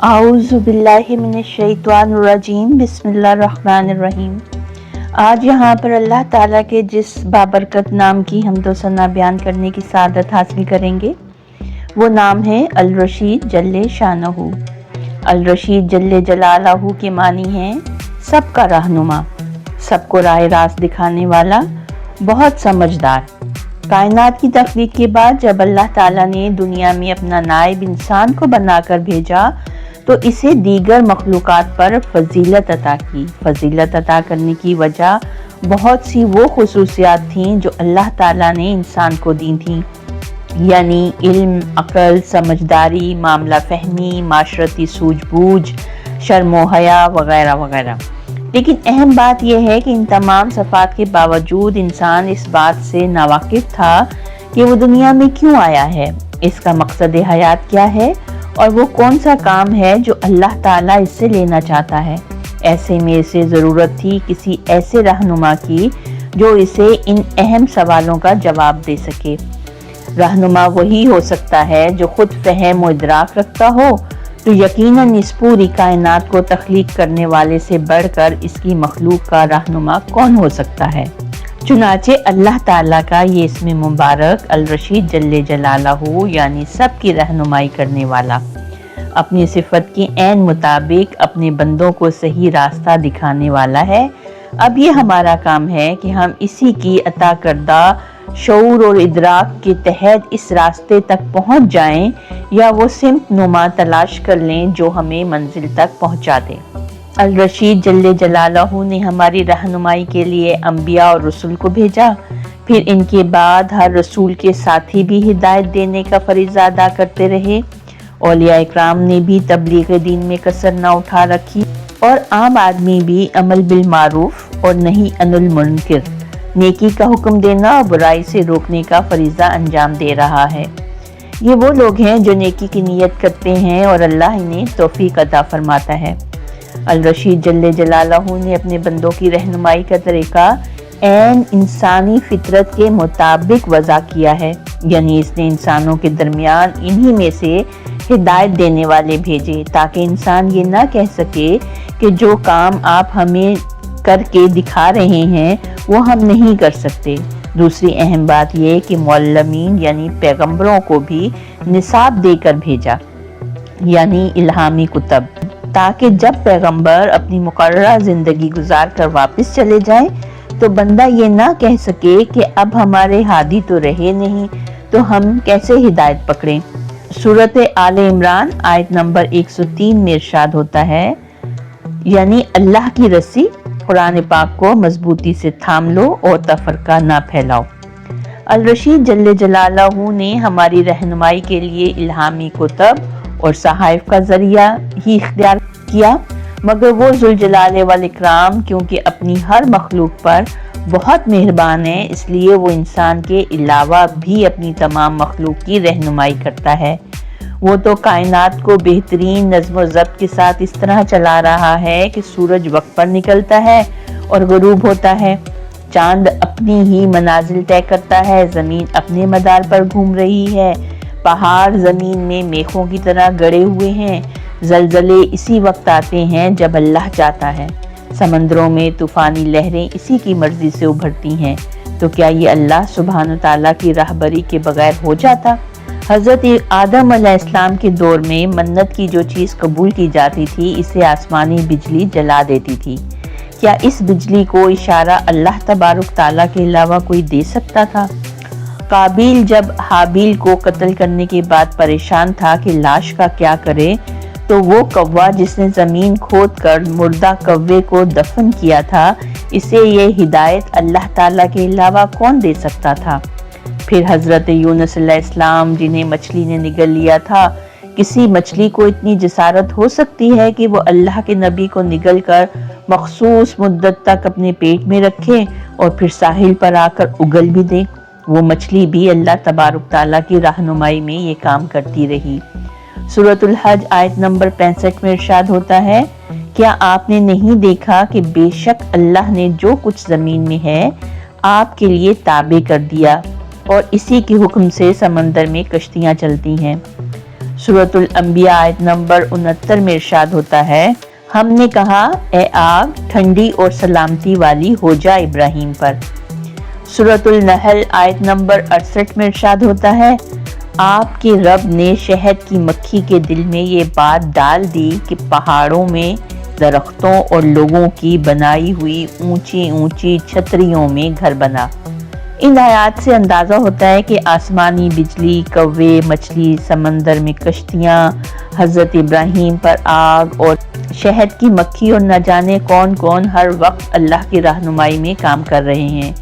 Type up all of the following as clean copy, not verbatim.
आऊज़ु बिल्लाहि मिनश्शैतानिर्रजीम बिस्मिल्लाहिर्रहमानिर्रहीम। आज यहाँ पर अल्लाह ताला के जिस बाबरकत नाम की हमदो सना बयान करने की सादत हासिल करेंगे वो नाम है अल रशीद जल्ले शानहू। अल रशीद जल्ले जलालहू के मानी हैं सबका रहनुमा, सबको राह रास्त दिखाने वाला, बहुत समझदार। कायनात की तख्लीक के बाद जब अल्लाह ताला ने दुनिया में अपना नायब इंसान को बनाकर भेजा तो इसे दीगर मखलूक़ात पर फजीलत अता की। फजीलत अता करने की वजह बहुत सी वो खुसूसियात थीं जो अल्लाह ताला ने इंसान को दी थीं, यानी इल्म, अक्ल, समझदारी, मामला फहमी, माशरती सूझबूझ, शर्म व हया वगैरह वगैरह। लेकिन अहम बात यह है कि इन तमाम सफ़ात के बावजूद इंसान इस बात से नावाकिफ़ था कि वो दुनिया में क्यों आया है, इसका मकसद हयात क्या है और वो कौन सा काम है जो अल्लाह ताला इससे लेना चाहता है। ऐसे में इसे ज़रूरत थी किसी ऐसे रहनुमा की जो इसे इन अहम सवालों का जवाब दे सके। रहनुमा वही हो सकता है जो खुद फहम व इदराक रखता हो, तो यकीनन इस पूरी कायनात को तख्लीक करने वाले से बढ़कर इसकी मखलूक का रहनुमा कौन हो सकता है। चुनाचे अल्लाह ताला का ये इसमें मुबारक अल रशीद जल्ले जलालहू यानी सब की रहनुमाई करने वाला, अपनी सिफत के ऐन मुताबिक अपने बंदों को सही रास्ता दिखाने वाला है। अब ये हमारा काम है कि हम इसी की अता करदा शऊर और इदराक के तहत इस रास्ते तक पहुंच जाएं या वो सिमत नुमा तलाश कर लें जो हमें मंजिल तक पहुंचा दे। अल रशीद जल्ले जलालहू ने हमारी रहनुमाई के लिए अंबिया और रसूल को भेजा, फिर इनके बाद हर रसूल के साथी भी हिदायत देने का फरीज़ा अदा करते रहे। औलिया इकराम ने भी तबलीग दीन में कसर न उठा रखी और आम आदमी भी अमल बिल मारूफ और नहीं अनिल मुनकिर, नेकी का हुक्म देना और बुराई से रोकने का फरीज़ा अंजाम दे रहा है। ये वो लोग हैं जो नेकी की नीयत करते हैं और अल्लाह इन्हें तौफीक अता फरमाता है। अल रशीद जल्ले जलालहू ने अपने बंदों की रहनुमाई का तरीका ऐन इंसानी फितरत के मुताबिक वज़ा किया है, यानी इसने इंसानों के दरमियान इन्हीं में से हिदायत देने वाले भेजे ताकि इंसान ये ना कह सके कि जो काम आप हमें करके दिखा रहे हैं वो हम नहीं कर सकते। दूसरी अहम बात यह कि मुअल्लिमीन यानी पैगंबरों को भी निसाब देकर भेजा, यानी इल्हामी कुतब, ताकि जब पैगंबर अपनी मुकर्ररा ज़िंदगी गुजार कर वापस चले जाएं तो बंदा ये ना कह सके कि अब हमारे हादी तो रहे नहीं तो हम कैसे हिदायत पकड़ें। सूरत आले इमरान आयत नंबर 103 में इरशाद होता है, यानी अल्लाह की रस्सी कुरान पाक को मजबूती से थाम लो और तफरका ना फैलाओ। अल रशीद जल्ले जलालहू ने हमारी रहनुमाई के लिए इल्हामी कुतब और सहाइफ का जरिया ही इख्तियार किया, मगर वो जुल जलाले वल इकराम क्योंकि अपनी हर मखलूक पर बहुत मेहरबान है, इसलिए वो इंसान के अलावा भी अपनी तमाम मखलूक की रहनुमाई करता है। वो तो कायनात को बेहतरीन नज़्म व ज़ब्त के साथ इस तरह चला रहा है कि सूरज वक्त पर निकलता है और गुरूब होता है, चांद अपनी ही मनाजिल तय करता है, ज़मीन अपने मदार पर घूम रही है, पहाड़ ज़मीन में मेखों की तरह गड़े हुए हैं, ज़लज़ले इसी वक्त आते हैं जब अल्लाह चाहता है, समंदरों में तूफ़ानी लहरें इसी की मर्ज़ी से उभरती हैं। तो क्या ये अल्लाह सुब्हान ताला की राहबरी के बगैर हो जाता? हज़रत आदम अलैहिस्सलाम के दौर में मन्नत की जो चीज़ कबूल की जाती थी इसे आसमानी बिजली जला देती थी। क्या इस बिजली को इशारा अल्लाह तबारुक ताला के अलावा कोई दे सकता था? काबिल जब हाबिल को कत्ल करने के बाद परेशान था कि लाश का क्या करे, तो वो कौवा जिसने ज़मीन खोद कर मुर्दा कौवे को दफन किया था, इसे ये हिदायत अल्लाह ताला के अलावा कौन दे सकता था? फिर हज़रत यूनुस अलैहिस्सलाम जिन्हें मछली ने निगल लिया था, किसी मछली को इतनी जसारत हो सकती है कि वो अल्लाह के नबी को निगल कर मखसूस मुद्दत तक अपने पेट में रखे और फिर साहिल पर आकर उगल भी दे? वो मछली भी अल्लाह तबारुक ताला की रहनुमाई में ये काम करती रही। सूरतुल हज आयत नंबर 65 में इरशाद होता है, क्या आपने नहीं देखा कि बेशक अल्लाह ने जो कुछ ज़मीन में है आपके लिए ताबे कर दिया और इसी के हुक्म से समंदर में कश्तियाँ चलती हैं। सूरत अल-अंबिया आयत नंबर 69 में इरशाद होता है, हमने कहा ए आग ठंडी और सलामती वाली हो जा इब्राहिम पर। सूरत अल-नहल आयत नंबर 68 में इरशाद होता है, आपके रब ने शहद की मक्खी के दिल में ये बात डाल दी कि पहाड़ों में दरख्तों और लोगों की बनाई हुई ऊंची ऊंची छतरियों में घर बना। इन आयात से अंदाज़ा होता है कि आसमानी बिजली, कौवे, मछली, समंदर में कश्तियाँ, हज़रत इब्राहीम पर आग और शहद की मक्खी और न जाने कौन कौन हर वक्त अल्लाह की रहनुमाई में काम कर रहे हैं।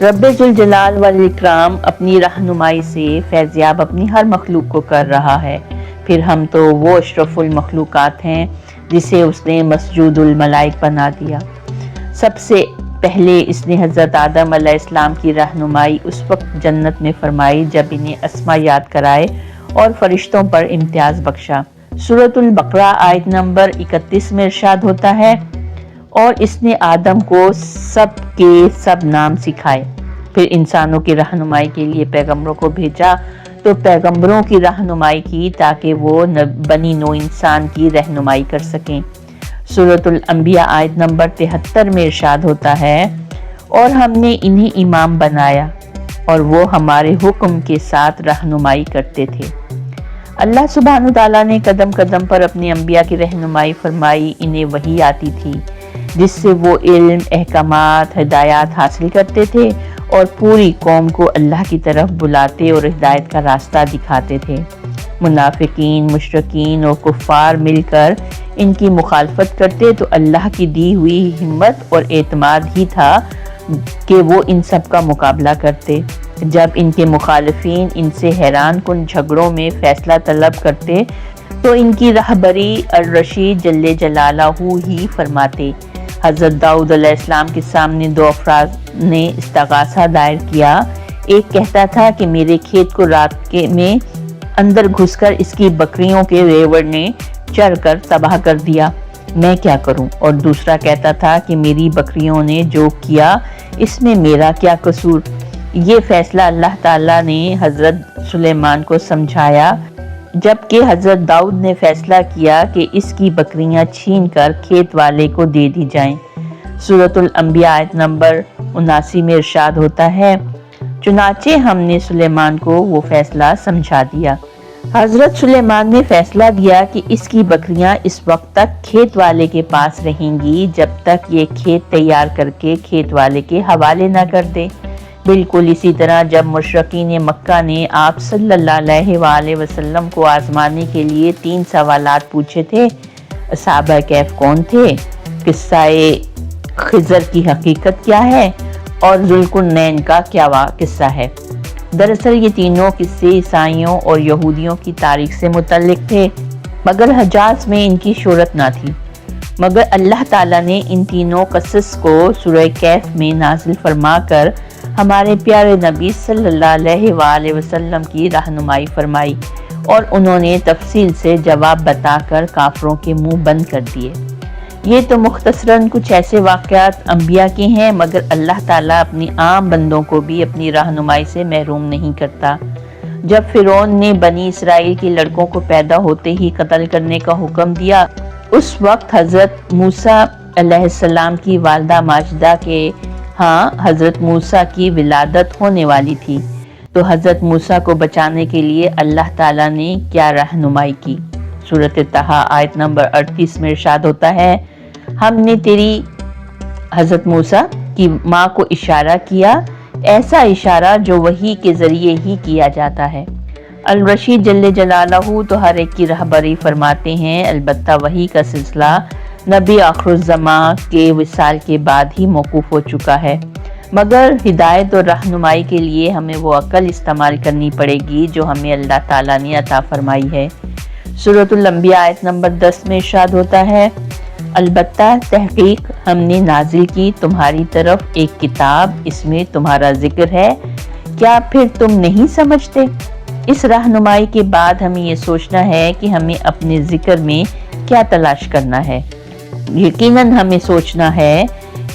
रब्बे जुल जलाल वल इकराम अपनी रहनुमाई से फैज़याब अपनी हर मखलूक को कर रहा है। फिर हम तो वो अशरफुल मखलूकात हैं जिसे उसने मस्जूदुल मलाइक बना दिया। सबसे पहले इसने हज़रत आदम अलैहिस्सलाम की रहनुमाई उस वक्त जन्नत में फरमाई जब इन्हें अस्मा याद कराए और फरिश्तों पर इम्तियाज़ बख्शा। सूरतुल बकरा आयत नंबर 31 में इरशाद होता है, और इसने आदम को सब के सब नाम सिखाए। फिर इंसानों की रहनुमाई के लिए पैगंबरों को भेजा, तो पैगंबरों की रहनुमाई की ताकि वो बनी नो इंसान की रहनुमाई कर सकें। सूरतुल अंबिया आयत नंबर 73 में इरशाद होता है, और हमने इन्हें इमाम बनाया और वो हमारे हुक्म के साथ रहनुमाई करते थे। अल्लाह सुब्हानहू तआला ने कदम कदम पर अपने अंबिया की रहनुमाई फरमाई। इन्हें वही आती थी जिससे वो इल्म, अहकामात, हिदायत हासिल करते थे और पूरी कौम को अल्लाह की तरफ बुलाते और हिदायत का रास्ता दिखाते थे। मुनाफिकीन, मुशरिकीन और कुफ़ार मिलकर इनकी मुखालफत करते तो अल्लाह की दी हुई हिम्मत और एतमाद ही था कि वो इन सब का मुकाबला करते। जब इनके मुखालिफिन इनसे हैरान कुन झगड़ों में फैसला तलब करते तो इनकी रहबरी अर-रशीद जल्ले जलालहू ही फरमाते। हज़रत दाऊद अलैहिस्सलाम के सामने दो अफराद ने इस्तगासा दायर किया। एक कहता था कि मेरे खेत को रात के में अंदर घुसकर इसकी बकरियों के रेवड़ ने चर कर तबाह कर दिया, मैं क्या करूं? और दूसरा कहता था कि मेरी बकरियों ने जो किया इसमें मेरा क्या कसूर? ये फैसला अल्लाह ताला ने हज़रत सुलेमान को समझाया, जबकि हज़रत दाऊद ने फैसला किया कि इसकी बकरियां छीन कर खेत वाले को दे दी जाएं। सूरतुल अंबिया आयत नंबर 79 में इरशाद होता है, चुनाचे हमने सुलेमान को वो फैसला समझा दिया। हज़रत सुलेमान ने फैसला दिया कि इसकी बकरियां इस वक्त तक खेत वाले के पास रहेंगी जब तक ये खेत तैयार करके खेत वाले के हवाले न कर दे। बिल्कुल इसी तरह जब मुशरिकीन मक्का ने आप सल्लल्लाहु अलैहि वसल्लम को आजमाने के लिए 3 सवालात पूछे थे। असहाबा कैफ कौन थे, किस्सा-ए खिज़र की हकीकत क्या है और ज़ुल्कुरनैन का क्या किस्सा है। दरअसल ये तीनों किस्से ईसाइयों और यहूदियों की तारीख से मुतल्लिक थे, मगर हजाज में इनकी शोहरत ना थी। मगर अल्लाह ताला ने इन तीनों क़सस को सूरह कैफ में नाजिल फरमाकर हमारे प्यारे नबी सल्लल्लाहु अलैहि वसल्लम की रहनुमाई फरमाई और उन्होंने तफसील से जवाब बताकर काफरों के मुंह बंद कर दिए। ये तो मुख्तसरन कुछ ऐसे वाक़यात अंबिया के हैं, मगर अल्लाह ताला अपनी आम बंदों को भी अपनी रहनुमाई से महरूम नहीं करता। जब फिरौन ने बनी इसराइल के लड़कों को पैदा होते ही कत्ल करने का हुक्म दिया, उस वक्त हज़रत मूसा अलैहिस्सलाम की वालिदा माजिदा के हज़रत मूसा की विलादत होने वाली थी। तो हज़रत मूसा को बचाने के लिए अल्लाह ताला ने क्या रहनुमाई की। सूरत तहा आयत नंबर 38 में इरशाद होता है, हमने तेरी हज़रत मूसा की माँ को इशारा किया, ऐसा इशारा जो वही के ज़रिए ही किया जाता है। अल-रशीद जल्ले जलालहू तो हर एक की रहबरी फरमाते हैं, अलबत्ता वही का सिलसिला नबी आखिरुज़्ज़मां के विसाल के बाद ही मौकूफ़ हो चुका है। मगर हिदायत और रहनुमाई के लिए हमें वो अक्ल इस्तेमाल करनी पड़ेगी जो हमें अल्लाह ताला ने अता फरमाई है। सूरतुल अंबिया आयत नंबर 10 में इरशाद होता है, अलबत्ता तहकीक हमने नाजिल की तुम्हारी तरफ एक किताब, इसमें तुम्हारा जिक्र है, क्या फिर तुम नहीं समझते? इस रहनुमाई के बाद हमें ये सोचना है कि हमें अपने जिक्र में क्या तलाश करना है। यकीनन हमें सोचना है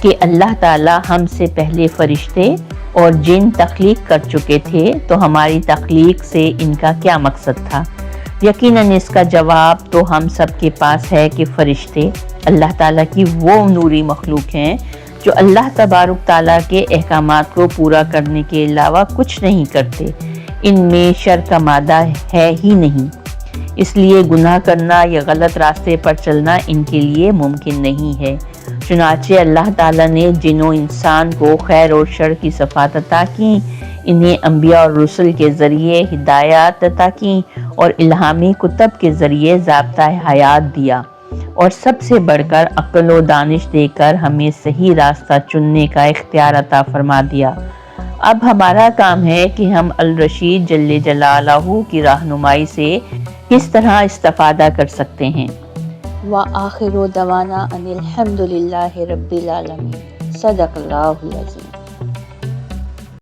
कि अल्लाह ताला हमसे पहले फरिश्ते और जिन तख्लीक कर चुके थे, तो हमारी तख्लीक से इनका क्या मकसद था। यकीनन इसका जवाब तो हम सब के पास है कि फरिश्ते अल्लाह ताला की वो नूरी मखलूक हैं जो अल्लाह तबारुक ताला के अहकामात को पूरा करने के अलावा कुछ नहीं करते। इनमें शर का मादा है ही नहीं, इसलिए गुनाह करना या गलत रास्ते पर चलना इनके लिए मुमकिन नहीं है। चुनाचे अल्लाह ताला ने जिन्नो इंसान को खैर और शर की सफ़ात अता की, इन्हें अंबिया और रसूल के ज़रिए हिदायत अता की और इल्हामी कुतब के ज़रिए ज़ाब्ता हयात दिया और सबसे बढ़कर अक्ल व दानिश देकर हमें सही रास्ता चुनने का इख्तियार अता फरमा दिया। अब हमारा काम है कि हम अल रशीद जल्ले जलालहू की रहनुमाई से किस तरह इस्तिफादा कर सकते हैं। व आखिर दवाना अनिल हम्दुलिल्लाहि रब्बिल आलमीन। सदक़ल्लाहुल अज़ीज़।